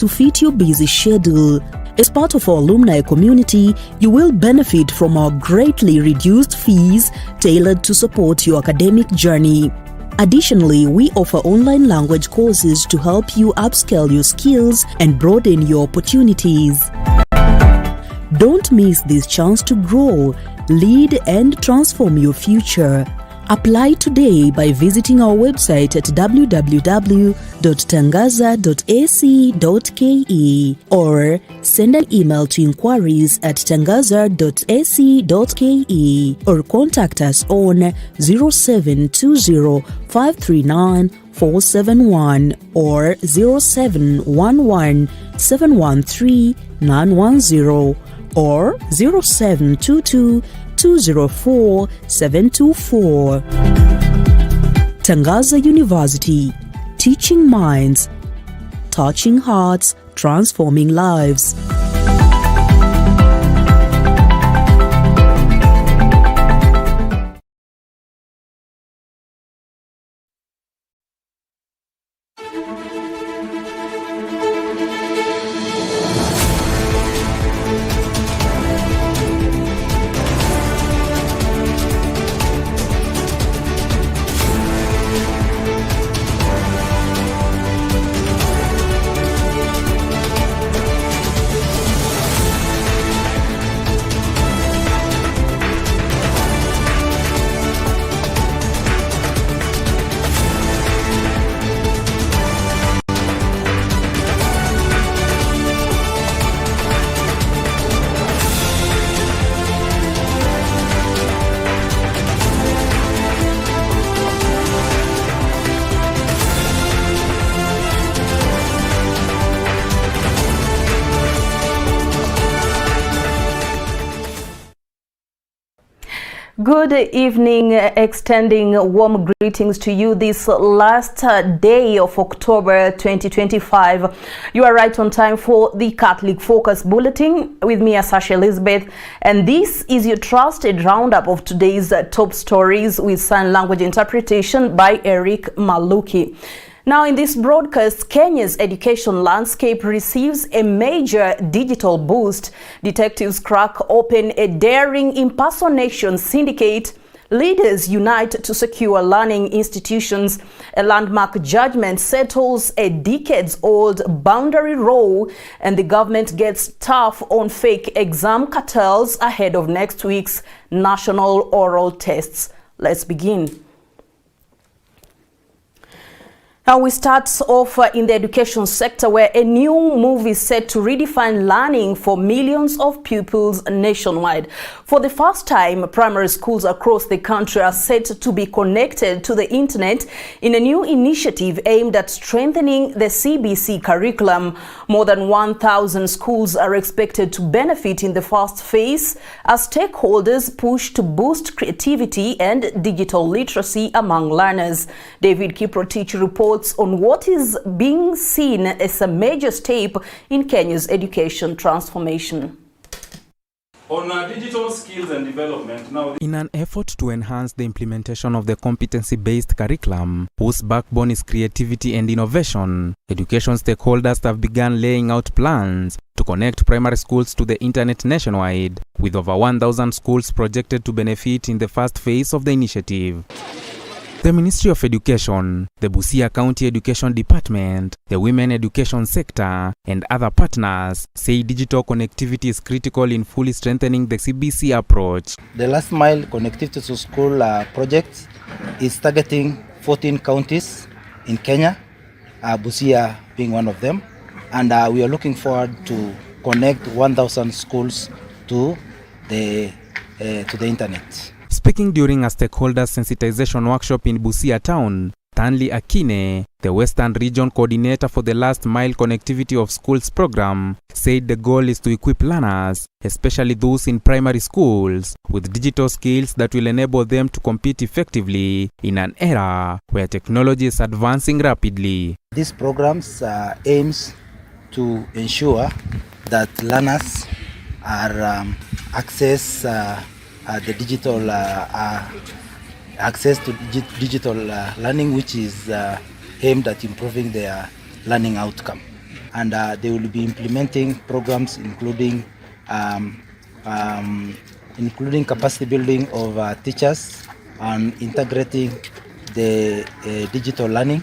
to fit your busy schedule. As part of our alumni community, you will benefit from our greatly reduced fees tailored to support your academic journey. Additionally, we offer online language courses to help you upscale your skills and broaden your opportunities. Don't miss this chance to grow, lead, and transform your future. Apply today by visiting our website at www.tangaza.ac.ke or send an email to inquiries@tangaza.ac.ke or contact us on 0720 539 471 or 0711 713 910 or 0722 204 724. Tangaza University, teaching minds, touching hearts, transforming lives. Good evening, extending warm greetings to you this last day of October 2025. You are right on time for the Catholic Focus Bulletin with me, Asasha Elizabeth, and this is your trusted roundup of today's top stories with sign language interpretation by Eric Maluki. Now, in this broadcast, Kenya's education landscape receives a major digital boost. Detectives crack open a daring impersonation syndicate. Leaders unite to secure learning institutions. A landmark judgment settles a decades-old boundary row, and the government gets tough on fake exam cartels ahead of next week's national oral tests. Let's begin. Now we start off in the education sector, where a new move is set to redefine learning for millions of pupils nationwide. For the first time, primary schools across the country are set to be connected to the internet in a new initiative aimed at strengthening the CBC curriculum. More than 1,000 schools are expected to benefit in the first phase as stakeholders push to boost creativity and digital literacy among learners. David Kiprotich reports on what is being seen as a major step in Kenya's education transformation. On digital skills and development now. In an effort to enhance the implementation of the competency-based curriculum, whose backbone is creativity and innovation, education stakeholders have begun laying out plans to connect primary schools to the internet nationwide, with over 1,000 schools projected to benefit in the first phase of the initiative. The Ministry of Education, the Busia County Education Department, the Women Education Sector, and other partners say digital connectivity is critical in fully strengthening the CBC approach. The last mile connectivity to school project is targeting 14 counties in Kenya, Busia being one of them, and we are looking forward to connect 1,000 schools to the internet. Speaking during a stakeholders sensitization workshop in Busia town, Stanley Akine, the Western Region Coordinator for the Last Mile Connectivity of Schools program, said the goal is to equip learners, especially those in primary schools, with digital skills that will enable them to compete effectively in an era where technology is advancing rapidly. These programs aims to ensure that learners are access the digital access to digital learning, which is aimed at improving their learning outcome. and they will be implementing programs including capacity building of teachers and integrating the digital learning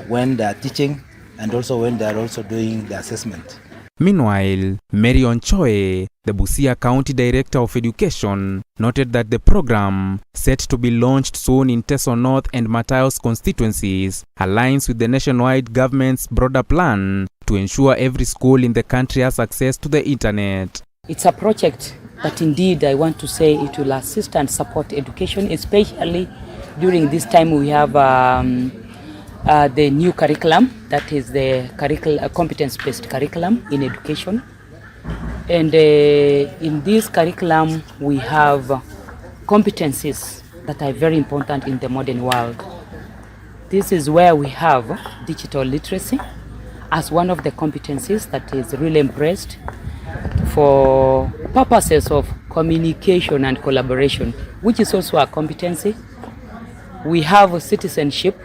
when they are teaching and also when they are also doing the assessment. Meanwhile, Marion Choe, the Busia County Director of Education, noted that the program, set to be launched soon in Teso North and Matayos constituencies, aligns with the nationwide government's broader plan to ensure every school in the country has access to the internet. It's a project that indeed I want to say it will assist and support education, especially during this time we have the new curriculum, that is the competence-based curriculum in education. And in this curriculum, we have competencies that are very important in the modern world. This is where we have digital literacy as one of the competencies that is really embraced for purposes of communication and collaboration, which is also a competency. We have citizenship,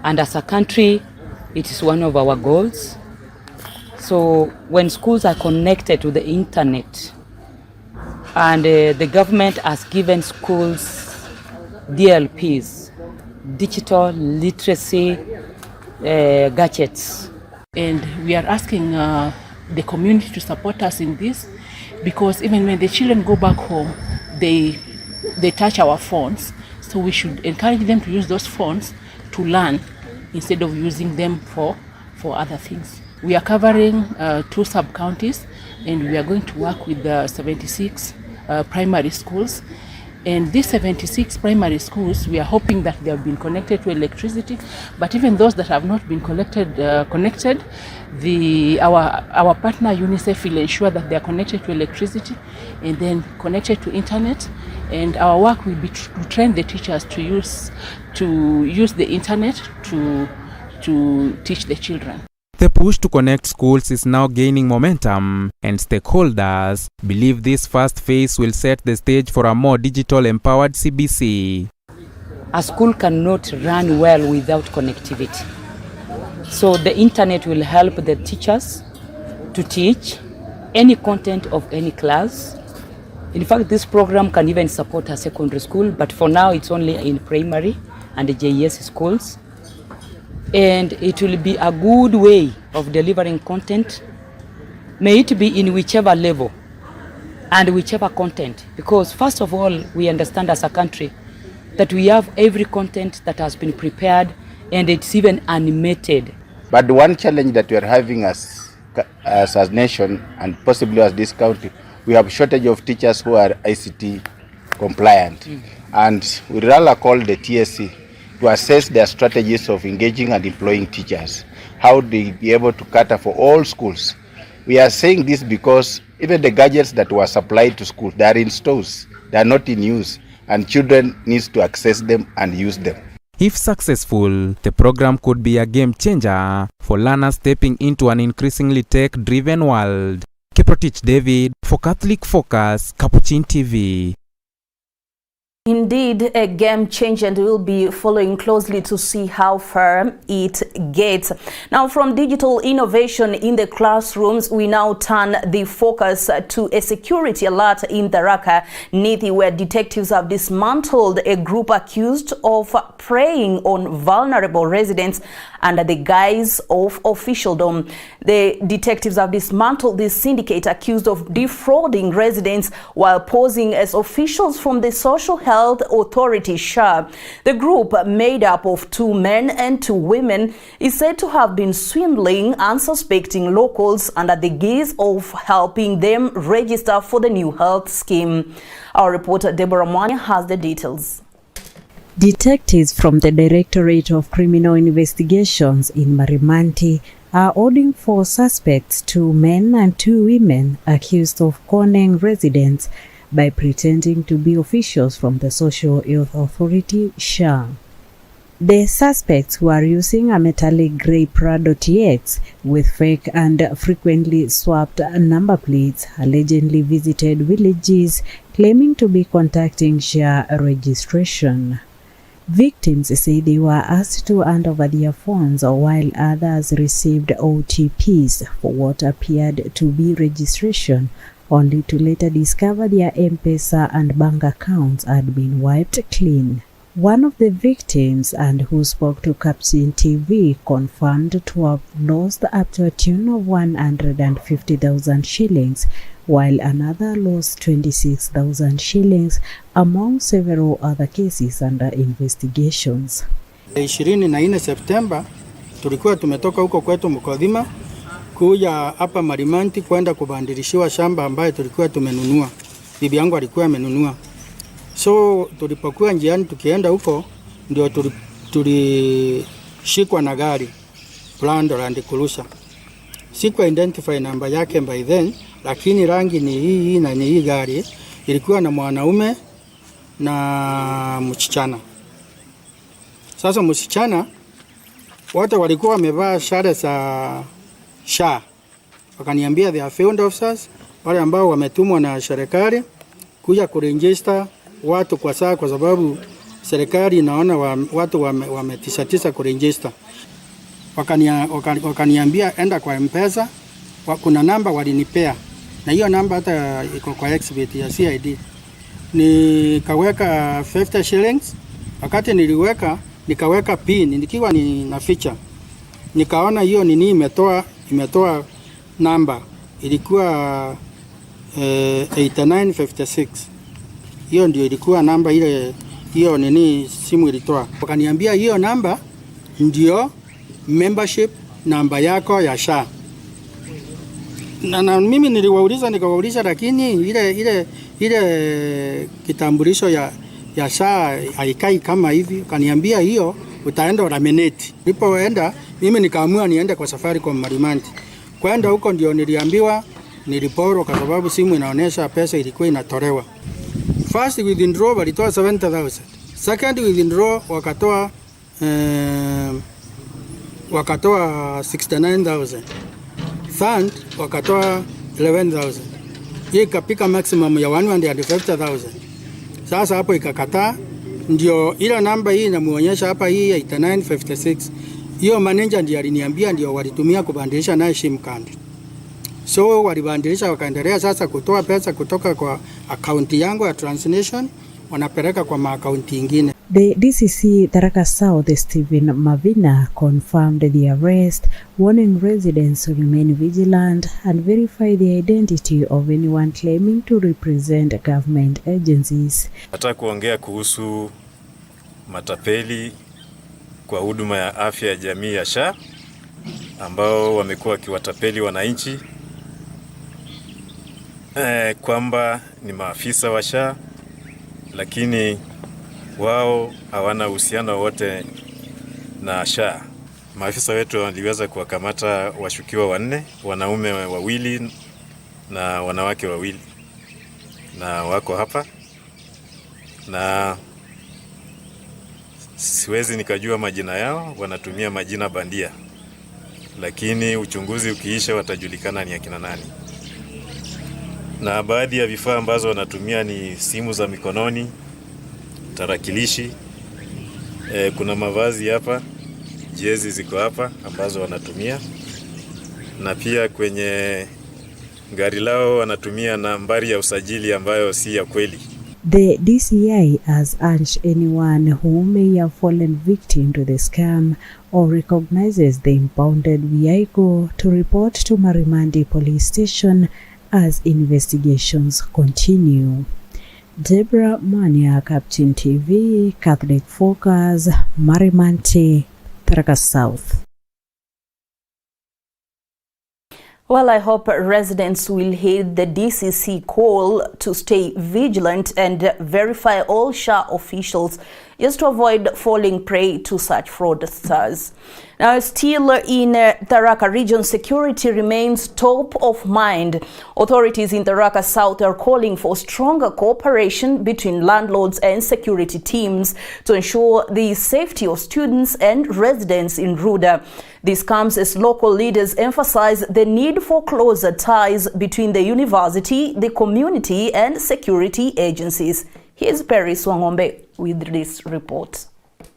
and as a country, it is one of our goals. So when schools are connected to the internet, and the government has given schools DLPs, digital literacy gadgets. And we are asking the community to support us in this, because even when the children go back home, they touch our phones. So we should encourage them to use those phones to learn instead of using them for other things. We are covering 2 sub-counties, and we are going to work with the 76 primary schools. And these 76 primary schools, we are hoping that they have been connected to electricity, but even those that have not been connected, our partner UNICEF will ensure that they are connected to electricity and then connected to internet. And our work will be to train the teachers to use the internet to teach the children. The push to connect schools is now gaining momentum, and stakeholders believe this first phase will set the stage for a more digital-empowered CBC. A school cannot run well without connectivity. So the internet will help the teachers to teach any content of any class. In fact, this program can even support a secondary school, but for now it's only in primary and the JES schools. And it will be a good way of delivering content, may it be in whichever level and whichever content. Because first of all, we understand as a country that we have every content that has been prepared, and it's even animated. But the one challenge that we are having as a nation, and possibly as this county, we have shortage of teachers who are ICT compliant. And we rather call the TSC to assess their strategies of engaging and employing teachers. How they be able to cater for all schools. We are saying this because even the gadgets that were supplied to schools, they are in stores, they are not in use, and children need to access them and use them. If successful, the program could be a game changer for learners stepping into an increasingly tech-driven world. Capuchin David for Catholic Focus, Capuchin TV. Indeed, a game changer, and we'll be following closely to see how far it gets. Now, from digital innovation in the classrooms, we now turn the focus to a security alert in Tharaka Nithi, where detectives have dismantled a group accused of preying on vulnerable residents under the guise of officialdom. The detectives have dismantled this syndicate accused of defrauding residents while posing as officials from the Social Health Authority SHA. The group, made up of 2 men and 2 women, is said to have been swindling unsuspecting locals under the guise of helping them register for the new health scheme. Our reporter Deborah Mwanya has the details. Detectives from the Directorate of Criminal Investigations in Marimanti are holding 4 suspects, 2 men and 2 women, accused of conning residents by pretending to be officials from the Social Health Authority SHA. The suspects were using a metallic grey Prado TX with fake and frequently swapped number plates, allegedly visited villages claiming to be contacting SHA registration. Victims say they were asked to hand over their phones while others received OTPs for what appeared to be registration, only to later discover their Mpesa and bank accounts had been wiped clean. One of the victims, and who spoke to Capuchin TV, confirmed to have lost up to a tune of 150,000 shillings, while another lost 26,000 shillings, among several other cases under investigations. 24 Septemba tulikuwa tumetoka huko kwetu Mkodhima kuja hapa Marimanti kwenda kubandilishiwa shamba ambayo tulikuwa tumenunua. Bibi yangu alikuwa amenunua. So tulipokuwa njiani tukienda huko ndio tulishikwa na gari Plando Land Cruiser. Sikuwa identify namba yake by then, lakini rangi ni hii na ni hii gari. Ilikuwa na mwanaume na msichana. Sasa msichana wote walikuwa wamevaa sare za SHA. Wakaniambia they are field officers, wale ambao wametumwa na serikali kuja kuregister watu kwa saa, kwa sababu serikali inaona watu wametisatisa kuregister. Wakaniambia enda kwa Mpesa, kuna namba walinipea, na hiyo namba hata iko kwa exhibit ya CID. Nikaweka 50 shillings. Wakati niliweka, nikaweka pin nikiwa na feature. Nikaona hiyo nini imetoa namba, ilikuwa 8956. Hiyo ndio ilikuwa namba ile, hiyo nini simu ilitoa. Wakaniambia hiyo namba ndio membership namba yako ya SHA. Na mimi nikawauliza, lakini ile kitambulisho ya SHA haikai kama hivi. Kaniambia hiyo utaenda laminate. Nilipoenda mimi nikaamua niende kwa safari kwa Marimanti. Kwenda huko ndio niliambiwa niliporo, kwa sababu simu inaonyesha pesa ilikuwa inatolewa. First withdraw walitoa 70,000. Second withdraw wakatoa 69,000. Third wakatoa 11,000. Hii ikapika maximum ya 150,000. Sasa hapo ikakataa, ndio ile namba hii inamuonyesha hapa, hii 8956. Hiyo manager ndiye aliniambia ndio walitumia kubandilisha naye SIM card. So walibandilisha, wakaendelea sasa kutoa pesa kutoka kwa akaunti yangu ya Transnation wanapeleka kwa maakaunti ingine. The DCC Tharaka South, Stephen Mavina, confirmed the arrest, warning residents to remain vigilant and verify the identity of anyone claiming to represent government agencies. Nataka kuongea kuhusu matapeli kwa huduma ya afya ya jamii ya SHA ambao wamekuwa wakiwatapeli wananchi kwamba ni maafisa wa SHA, lakini wao hawana uhusiano wote na SHA. Maafisa wetu waliweza kuwakamata washukiwa 4, wanaume 2 na wanawake 2, na wako hapa, na siwezi nikajua majina yao, wanatumia majina bandia, lakini uchunguzi ukiisha watajulikana ni akina nani. Na baadhi ya vifaa ambazo wanatumia ni simu za mikononi, tarakilishi, kuna mavazi hapa, jezi ziko hapa ambazo wanatumia, na pia kwenye gari lao wanatumia nambari ya usajili ambayo si ya kweli. The DCI has urged anyone who may have fallen victim to the scam or recognizes the impounded vehicle to report to Marimanti Police Station as investigations continue. Deborah Mania, Capuchin TV, Catholic Focus, Marimanti, Tharaka South. Well, I hope residents will heed the DCC call to stay vigilant and verify all SHA officials just to avoid falling prey to such fraudsters. Now, still in Tharaka region, security remains top of mind. Authorities in Tharaka South are calling for stronger cooperation between landlords and security teams to ensure the safety of students and residents in Ruda. This comes as local leaders emphasize the need for closer ties between the university, the community, and security agencies. Here's Perry Swangombe with this report.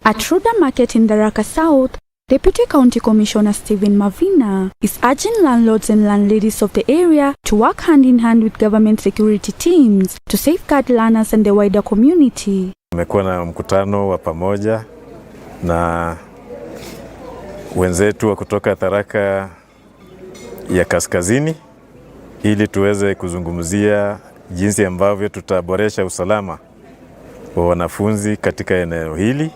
At Ruda Market in Tharaka South, Deputy County Commissioner Stephen Mavina is urging landlords and landladies of the area to work hand in hand with government security teams to safeguard learners and the wider community. Tumekuwa na mkutano wa pamoja na wenzetu wa kutoka Tharaka ya Kaskazini ili tuweze kuzungumzia jinsi ambavyo tutaboresha usalama wa wanafunzi katika eneo hili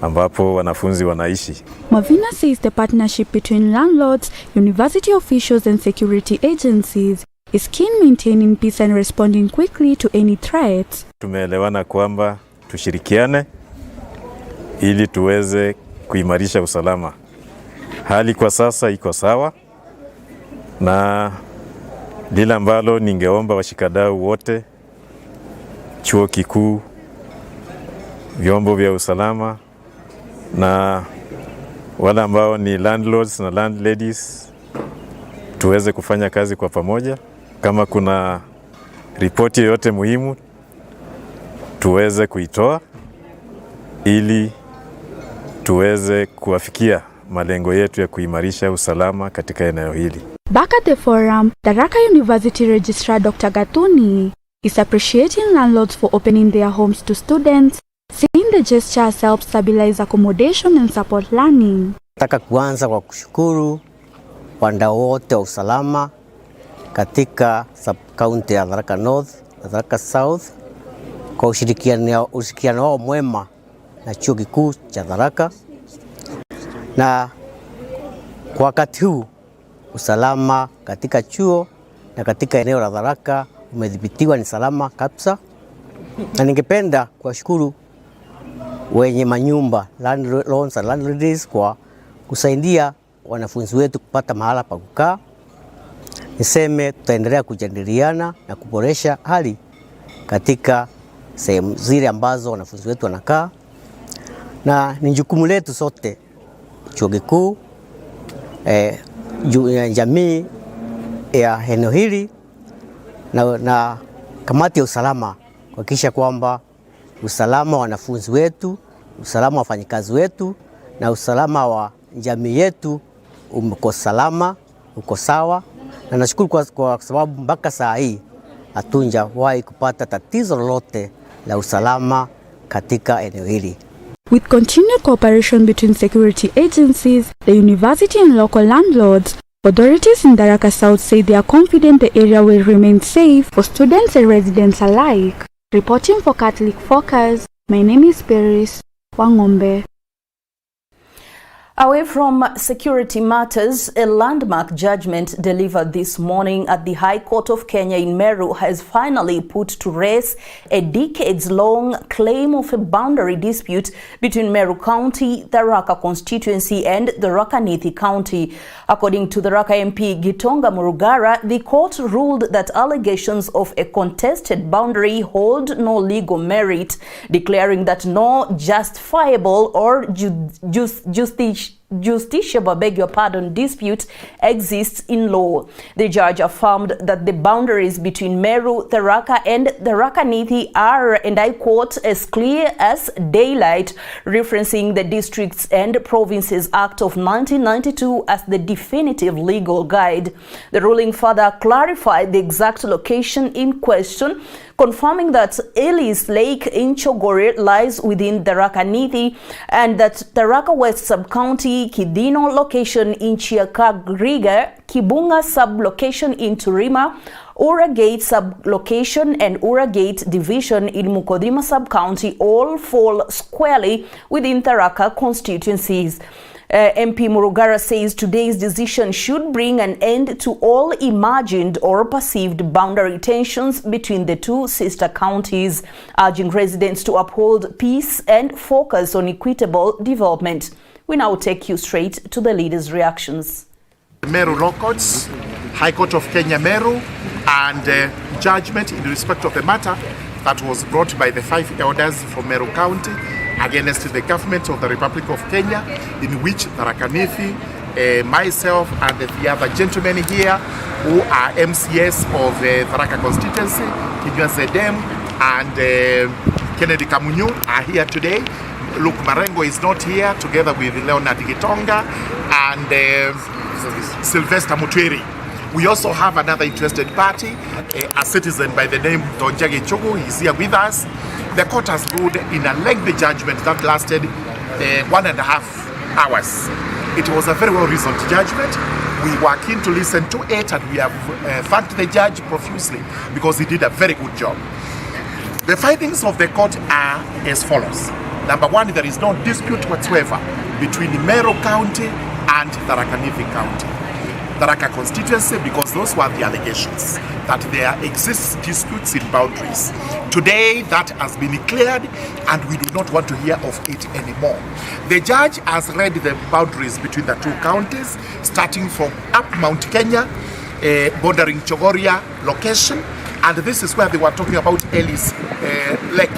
ambapo wanafunzi wanaishi. Mavina says the partnership between landlords, university officials and security agencies is key in maintaining peace and responding quickly to any threats. Tumeelewana kwamba tushirikiane ili tuweze kuimarisha usalama. Hali kwa sasa iko sawa, na lile ambalo ningeomba washikadau wote, chuo kikuu, vyombo vya usalama na wale ambao ni landlords na landladies, tuweze kufanya kazi kwa pamoja. Kama kuna ripoti yoyote muhimu tuweze kuitoa ili tuweze kuafikia malengo yetu ya kuimarisha usalama katika eneo hili. Back at the forum, Tharaka University Registrar Dr. Gatuni is appreciating landlords for opening their homes to students, saying the gesture helps stabilize accommodation and support learning. Nataka kuanza kwa kushukuru wadau wote wa usalama katika sub-county ya Tharaka North na Tharaka South kwa ushirikiano wao mwema na chuo kikuu cha Tharaka. Na kwa wakati huu usalama katika chuo na katika eneo la Tharaka umedhibitiwa ni salama kabisa. Na ningependa kuwashukuru wenye manyumba, landlords and landladies, kwa kusaidia wanafunzi wetu kupata mahala pa kukaa. Niseme tutaendelea kujadiliana na kuboresha hali katika sehemu zile ambazo wanafunzi wetu wanakaa, na ni jukumu letu sote, chuo kikuu, jamii ya eneo hili na kamati ya usalama kuhakikisha kwamba usalama wa wanafunzi wetu, usalama wa wafanyikazi wetu na usalama wa jamii yetu uko salama, uko sawa. Na nashukuru kwa sababu mpaka saa hii hatujawahi kupata tatizo lolote la usalama katika eneo hili. With continued cooperation between security agencies, the university and local landlords, authorities in Tharaka South say they are confident the area will remain safe for students and residents alike. Reporting for Catholic Focus, my name is Paris Wangombe. Away from security matters, a landmark judgment delivered this morning at the High Court of Kenya in Meru has finally put to rest a decades-long claim of a boundary dispute between Meru County, Tharaka constituency and Tharaka Nithi County. According to Tharaka MP Gitonga Murugara, the court ruled that allegations of a contested boundary hold no legal merit, declaring that no justifiable or justiciable dispute exists in law. The judge affirmed that the boundaries between Meru, Tharaka and Tharaka Nithi are, and I quote, as clear as daylight, referencing the Districts and Provinces Act of 1992 as the definitive legal guide. The ruling further clarified the exact location in question, confirming that Ellis Lake in Chogore lies within Tharaka Nithi and that Tharaka West Sub-County, Kidino location in Chiakagriga, Kibunga sub-location in Turima, Ura Gate sub-location and Ura Gate division in Mukodima sub-county all fall squarely within Tharaka constituencies. MP Murugara says today's decision should bring an end to all imagined or perceived boundary tensions between the two sister counties, urging residents to uphold peace and focus on equitable development. We now take you straight to the leaders' reactions. Meru Law Courts, High Court of Kenya Meru, and judgment in respect of the matter that was brought by the 5 elders from Meru County against the government of the Republic of Kenya, in which Tharaka Nithi, myself and the other gentlemen here who are MCS of the Tharaka constituency, Kijua Zedem and Kennedy Kamunyu, are here today Luke Marengo is not here, together with Leonard Gitonga and Sylvester Mutwiri. We also have another interested party, a citizen by the name Tonjage Chogo. He's here with us. The court has ruled in a lengthy judgment that lasted 1.5 hours. It was a very well-reasoned judgment. We were keen to listen to it, and we have thanked the judge profusely because he did a very good job. The findings of the court are as follows. Number one, there is no dispute whatsoever between Meru County and Tharaka Nithi County. Tharaka constituency, because those were the allegations that there exists disputes in boundaries. Today that has been cleared and we do not want to hear of it anymore. The judge has read the boundaries between the two counties, starting from up Mount Kenya, bordering Chogoria location, and this is where they were talking about Ellis Lake.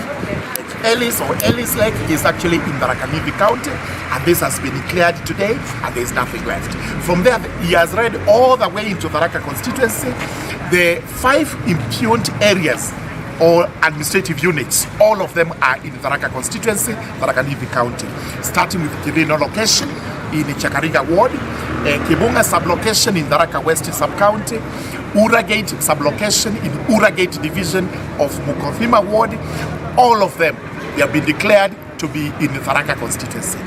Ellis Lake is actually in Tharaka Nithi County, and this has been cleared today, and there is nothing left. From there, he has read all the way into Tharaka constituency, the 5 impugned areas or administrative units, all of them are in Tharaka constituency, Tharaka Nithi County, starting with Kirino location in Chakariga ward, Kibunga sublocation in Tharaka West sub-county, Uragate sublocation in Uragate division of Mukothima ward. All of them, they have been declared to be in the Tharaka constituency.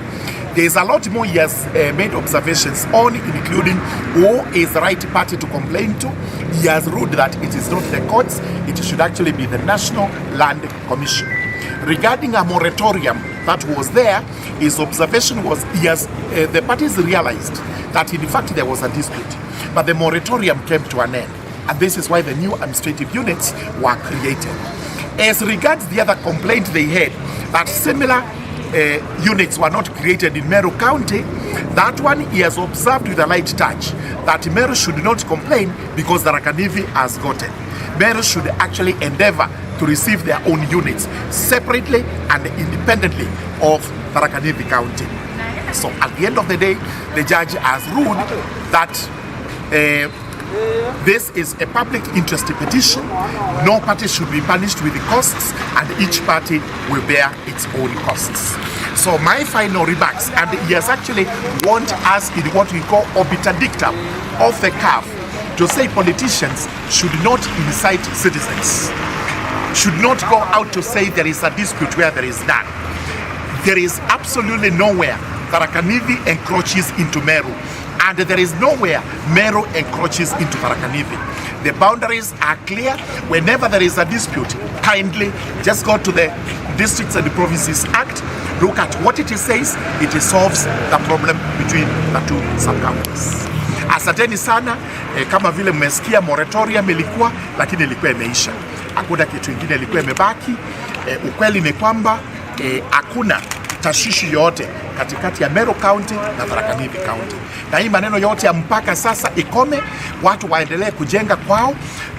There is a lot more he has made observations on, including who is the right party to complain to. He has ruled that it is not the courts, it should actually be the National Land Commission. Regarding a moratorium that was there, his observation was the parties realized that in fact there was a dispute, but the moratorium came to an end, and this is why the new administrative units were created. As regards the other complaint they had, that similar units were not created in Meru County, that one he has observed with a light touch, that Meru should not complain because Tharaka Nithi has gotten. Meru should actually endeavor to receive their own units separately and independently of Tharaka Nithi County. So at the end of the day, the judge has ruled that this is a public interest petition. No party should be punished with the costs, and each party will bear its own costs. So my final remarks, and he has actually warned us in what we call obiter dictum, off the cuff, to say politicians should not incite citizens, should not go out to say there is a dispute where there is none. There is absolutely nowhere Tharaka Nithi encroaches into Meru, and there is nowhere Meru encroaches into Tharaka Nithi. The boundaries are clear. Whenever there is a dispute, kindly just go to the Districts and the Provinces Act, look at what it says, it solves the problem between the two sub-counties. Asanteni sana, kama vile mmesikia moratorium ilikuwa, lakini ilikuwa imeisha. Hakuna kitu kingine ilikuwa imebaki. Ukweli ni kwamba hakuna tashishi yote katikati ya Meru County na Tharaka Nithi County. Na hii maneno yote ya mpaka sasa ikome, watu waendelee kujenga kwao.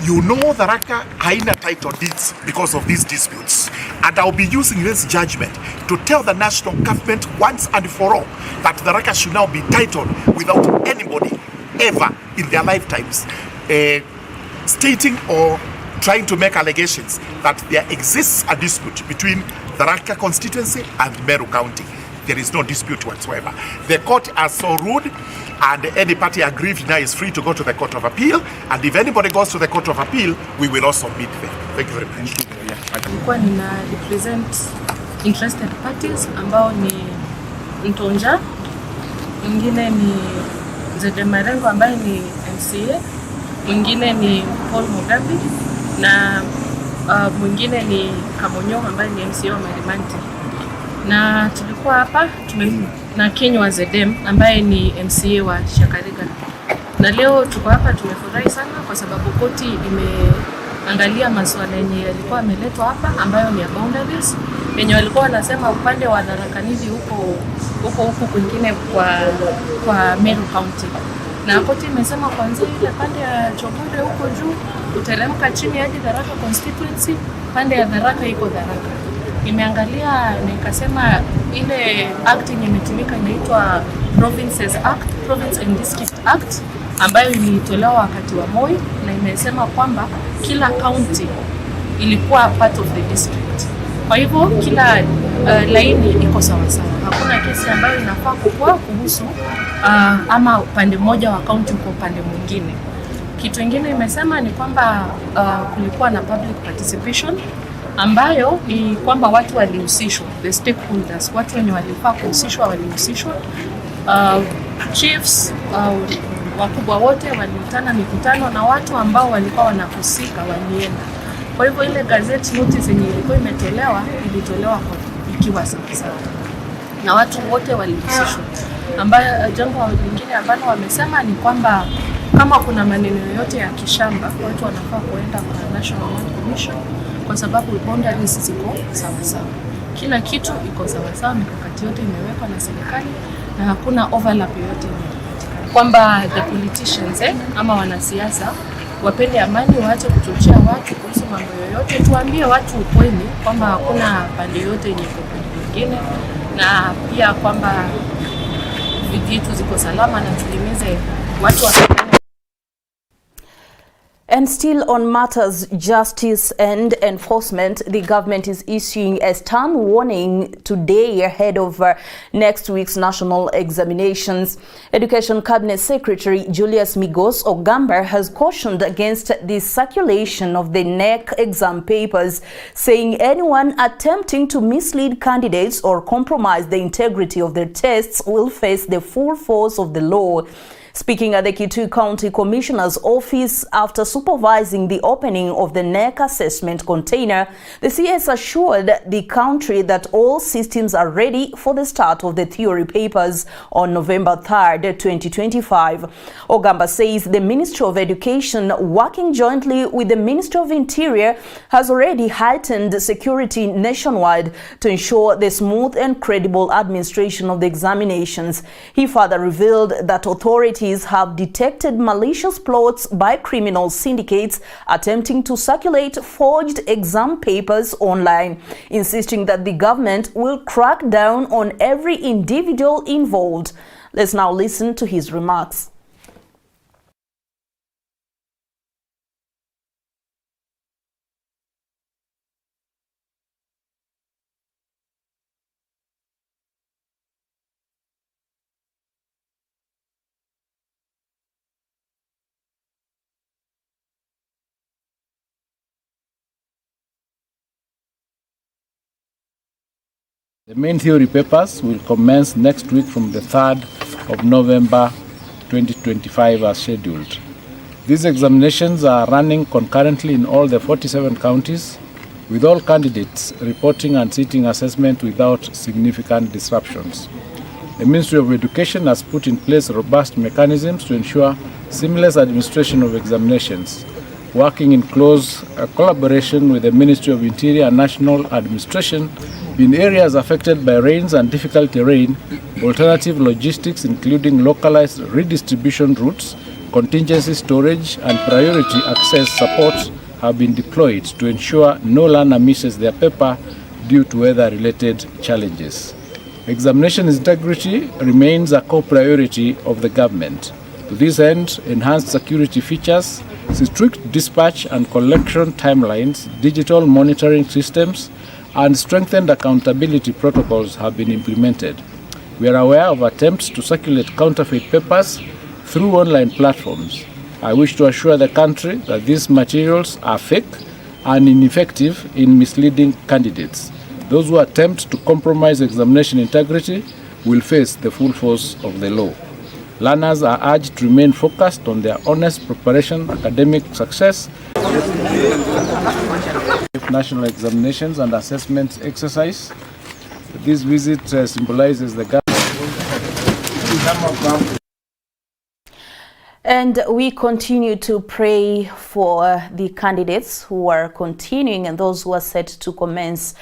You know Tharaka haina title deeds because of these disputes. And I'll be using this judgment to tell the national government once and for all that Tharaka should now be titled without anybody ever in their lifetimes stating or trying to make allegations that there exists a dispute between Tharaka constituency and Meru County. There is no dispute whatsoever. The court has so ruled, and any party aggrieved now is free to go to the Court of Appeal, and if anybody goes to the Court of Appeal, we will also meet them. Thank you very much. Nilikuwa nina represent interested parties ambao ni Ntonja, mwingine ni Zede Marengo ambaye ni MCA, mwingine ni Paul Mugabe, na mwingine ni Kamonyo ambaye ni MCA wa Marimanti. Na tulikuwa hapa na Kenywa Zedem ambaye ni MCA wa Shakariga. Na leo tuko hapa, tumefurahi sana kwa sababu koti imeangalia masuala yenye yalikuwa yameletwa hapa ambayo ni ya boundaries. Yenye walikuwa wanasema upande wa Tharaka Nithi huko kwingine kwa Meru County. Na koti imesema kwanza ile pande ya Chogore huko juu uteremka chini hadi Tharaka constituency, pande ya Tharaka iko Tharaka. Imeangalia na ikasema ile act yenye imetumika inaitwa Provinces Act, Province and District Act, ambayo ilitolewa wakati wa Moi, na imesema kwamba kila county ilikuwa part of the district. Kwa hivyo kila laini iko sawa sawa. Hakuna kesi ambayo inafaa kukua kuhusu ama upande mmoja wa kaunti kwa upande mwingine. Kitu kingine imesema ni kwamba kulikuwa na public participation ambayo ni kwamba watu walihusishwa, the stakeholders, watu wenye walifaa kuhusishwa walihusishwa. Chiefs, wakubwa wote waliitana mikutano na watu ambao walikuwa wanahusika walienda. Kwa hivyo ile gazette notice yenye ilikuwa imetolewa ilitolewa ikiwa sawa na watu wote walihusishwa. Ambayo jambo lingine ambalo wamesema ni kwamba kama kuna maneno yoyote ya kishamba, watu wanafaa kuenda kwa National Land Commission kwa sababu boundaries ziko sawa. Kila kitu iko sawa, mikakati yote imewekwa na serikali na hakuna overlap yoyote inayopatikana. Kwamba the politicians ama wanasiasa wapende amani, waache kuchochea watu kuhusu mambo yoyote. Tuambie watu ukweli kwamba hakuna pande yoyote yenye iko pande nyingine, na pia kwamba vitu ziko salama na tulimize watu wa. And still on matters justice and enforcement, the government is issuing a stern warning today ahead of next week's national examinations. Education Cabinet Secretary Julius Migos Ogamba has cautioned against the circulation of the NEC exam papers, saying anyone attempting to mislead candidates or compromise the integrity of their tests will face the full force of the law. Speaking at the Kitui County Commissioner's office after supervising the opening of the NEC assessment container, the CS assured the country that all systems are ready for the start of the theory papers on November 3rd, 2025. Ogamba says the Ministry of Education, working jointly with the Ministry of Interior, has already heightened security nationwide to ensure the smooth and credible administration of the examinations. He further revealed that authorities have detected malicious plots by criminal syndicates attempting to circulate forged exam papers online, insisting that the government will crack down on every individual involved. Let's now listen to his remarks. The main theory papers will commence next week from the 3rd of November 2025 as scheduled. These examinations are running concurrently in all the 47 counties, with all candidates reporting and sitting assessment without significant disruptions. The Ministry of Education has put in place robust mechanisms to ensure seamless administration of examinations, working in close collaboration with the Ministry of Interior and National Administration in areas affected by rains and difficult terrain. Alternative logistics, including localized redistribution routes, contingency storage, and priority access support, have been deployed to ensure no learner misses their paper due to weather-related challenges. Examination integrity remains a core priority of the government. To this end, enhanced security features, strict dispatch and collection timelines, digital monitoring systems, and strengthened accountability protocols have been implemented. We are aware of attempts to circulate counterfeit papers through online platforms. I wish to assure the country that these materials are fake and ineffective in misleading candidates. Those who attempt to compromise examination integrity will face the full force of the law. Learners are urged to remain focused on their honest preparation, academic success, national examinations and assessment exercise. This visit symbolizes the government. And we continue to pray for the candidates who are continuing and those who are set to commence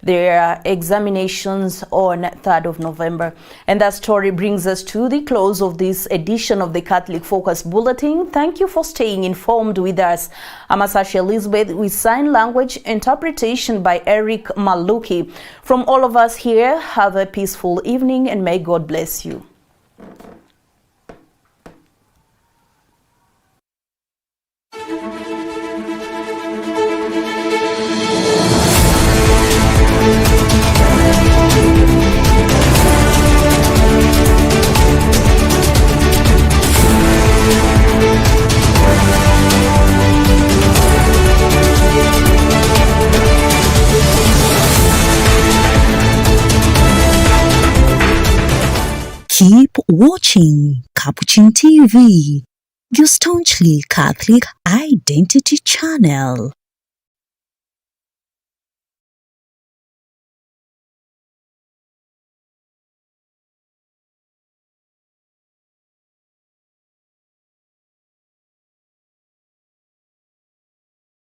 their examinations on 3rd of November. And that story brings us to the close of this edition of the Catholic Focus Bulletin. Thank you for staying informed with us. I'm Asashi Elizabeth with sign language interpretation by Eric Maluki. From all of us here, have a peaceful evening and may God bless you. Keep watching Capuchin TV, your staunchly Catholic identity channel.